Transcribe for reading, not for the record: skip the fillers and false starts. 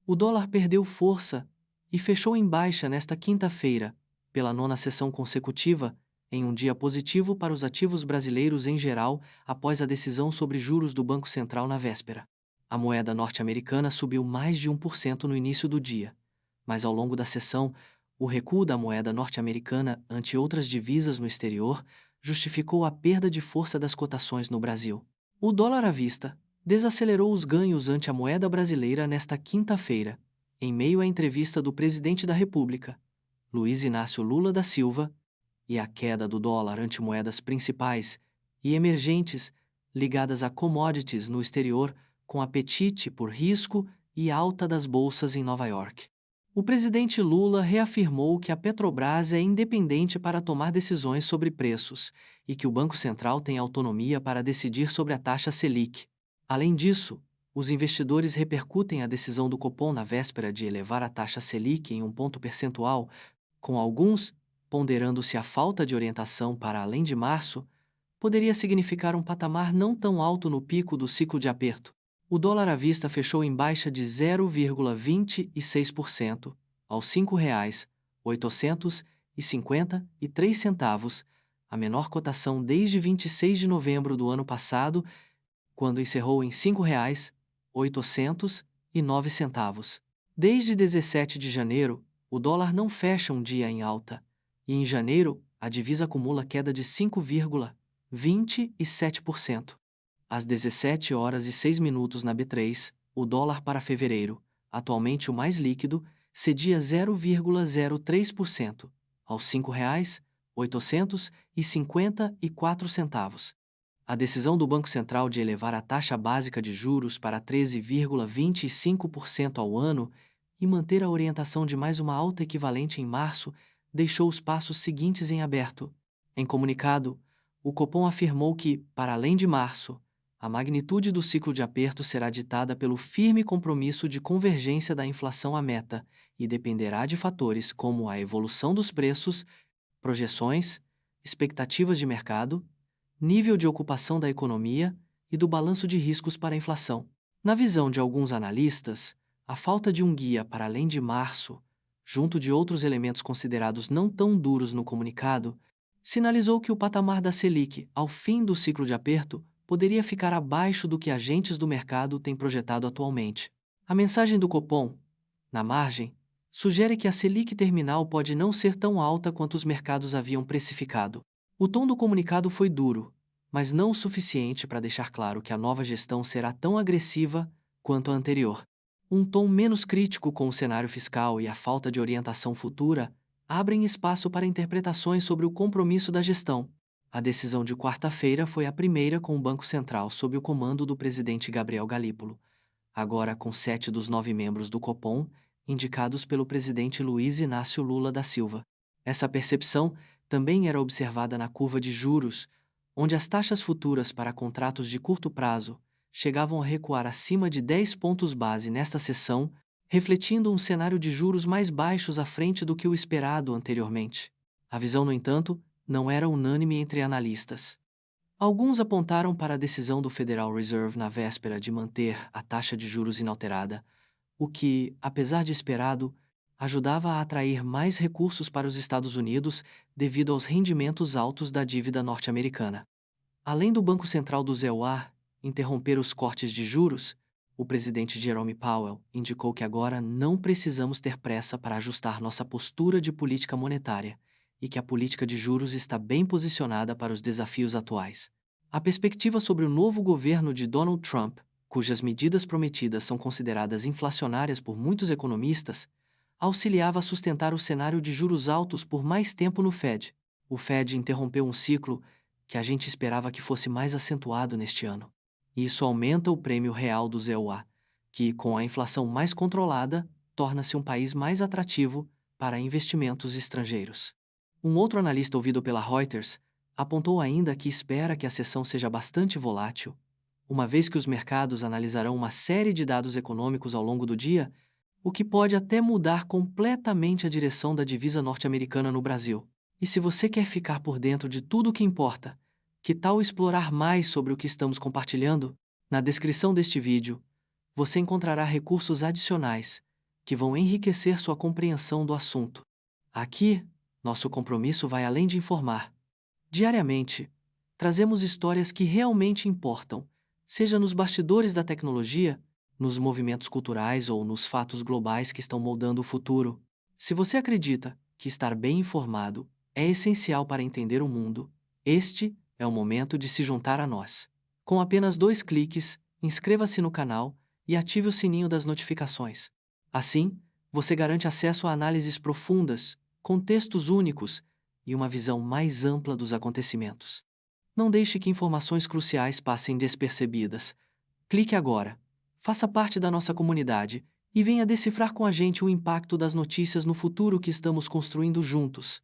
O dólar perdeu força e fechou em baixa nesta quinta-feira, pela nona sessão consecutiva, em um dia positivo para os ativos brasileiros em geral, após a decisão sobre juros do Banco Central na véspera. A moeda norte-americana subiu mais de 1% no início do dia, mas ao longo da sessão, o recuo da moeda norte-americana ante outras divisas no exterior justificou a perda de força das cotações no Brasil. O dólar à vista desacelerou os ganhos ante a moeda brasileira nesta quinta-feira, em meio à entrevista do presidente da República, Luiz Inácio Lula da Silva, e a queda do dólar ante moedas principais e emergentes ligadas a commodities no exterior, com apetite por risco e alta das bolsas em Nova York. O presidente Lula reafirmou que a Petrobras é independente para tomar decisões sobre preços e que o Banco Central tem autonomia para decidir sobre a taxa Selic. Além disso, os investidores repercutem a decisão do Copom na véspera de elevar a taxa Selic em 1 ponto percentual, com alguns ponderando se a falta de orientação para além de março poderia significar um patamar não tão alto no pico do ciclo de aperto. O dólar à vista fechou em baixa de 0,26%, aos R$ 5,853, a menor cotação desde 26 de novembro do ano passado, quando encerrou em R$ 5,809. Desde 17 de janeiro, o dólar não fecha um dia em alta, e em janeiro, a divisa acumula queda de 5,27%. Às 17 horas e 6 minutos na B3, o dólar para fevereiro, atualmente o mais líquido, cedia 0,03%, aos R$ 5,854. A decisão do Banco Central de elevar a taxa básica de juros para 13,25% ao ano e manter a orientação de mais uma alta equivalente em março deixou os passos seguintes em aberto. Em comunicado, o Copom afirmou que, para além de março, a magnitude do ciclo de aperto será ditada pelo firme compromisso de convergência da inflação à meta e dependerá de fatores como a evolução dos preços, projeções, expectativas de mercado, nível de ocupação da economia e do balanço de riscos para a inflação. Na visão de alguns analistas, a falta de um guia para além de março, junto de outros elementos considerados não tão duros no comunicado, sinalizou que o patamar da Selic, ao fim do ciclo de aperto, poderia ficar abaixo do que agentes do mercado têm projetado atualmente. A mensagem do Copom, na margem, sugere que a Selic terminal pode não ser tão alta quanto os mercados haviam precificado. O tom do comunicado foi duro, mas não o suficiente para deixar claro que a nova gestão será tão agressiva quanto a anterior. Um tom menos crítico com o cenário fiscal e a falta de orientação futura abrem espaço para interpretações sobre o compromisso da gestão. A decisão de quarta-feira foi a primeira com o Banco Central sob o comando do presidente Gabriel Galípolo, agora com 7 dos 9 membros do Copom, indicados pelo presidente Luiz Inácio Lula da Silva. Essa percepção também era observada na curva de juros, onde as taxas futuras para contratos de curto prazo chegavam a recuar acima de 10 pontos base nesta sessão, refletindo um cenário de juros mais baixos à frente do que o esperado anteriormente. A visão, no entanto, não era unânime entre analistas. Alguns apontaram para a decisão do Federal Reserve na véspera de manter a taxa de juros inalterada, o que, apesar de esperado, ajudava a atrair mais recursos para os Estados Unidos devido aos rendimentos altos da dívida norte-americana. Além do Banco Central do EUA interromper os cortes de juros, o presidente Jerome Powell indicou que agora não precisamos ter pressa para ajustar nossa postura de política monetária e que a política de juros está bem posicionada para os desafios atuais. A perspectiva sobre o novo governo de Donald Trump, cujas medidas prometidas são consideradas inflacionárias por muitos economistas, auxiliava a sustentar o cenário de juros altos por mais tempo no Fed. O Fed interrompeu um ciclo que a gente esperava que fosse mais acentuado neste ano. Isso aumenta o prêmio real do EUA, que, com a inflação mais controlada, torna-se um país mais atrativo para investimentos estrangeiros. Um outro analista ouvido pela Reuters apontou ainda que espera que a sessão seja bastante volátil, uma vez que os mercados analisarão uma série de dados econômicos ao longo do dia, o que pode até mudar completamente a direção da divisa norte-americana no Brasil. E se você quer ficar por dentro de tudo o que importa, que tal explorar mais sobre o que estamos compartilhando? Na descrição deste vídeo, você encontrará recursos adicionais, que vão enriquecer sua compreensão do assunto. Aqui, nosso compromisso vai além de informar. Diariamente, trazemos histórias que realmente importam, seja nos bastidores da tecnologia, nos movimentos culturais ou nos fatos globais que estão moldando o futuro. Se você acredita que estar bem informado é essencial para entender o mundo, este é o momento de se juntar a nós. Com apenas 2 cliques, inscreva-se no canal e ative o sininho das notificações. Assim, você garante acesso a análises profundas, contextos únicos e uma visão mais ampla dos acontecimentos. Não deixe que informações cruciais passem despercebidas. Clique agora, faça parte da nossa comunidade e venha decifrar com a gente o impacto das notícias no futuro que estamos construindo juntos.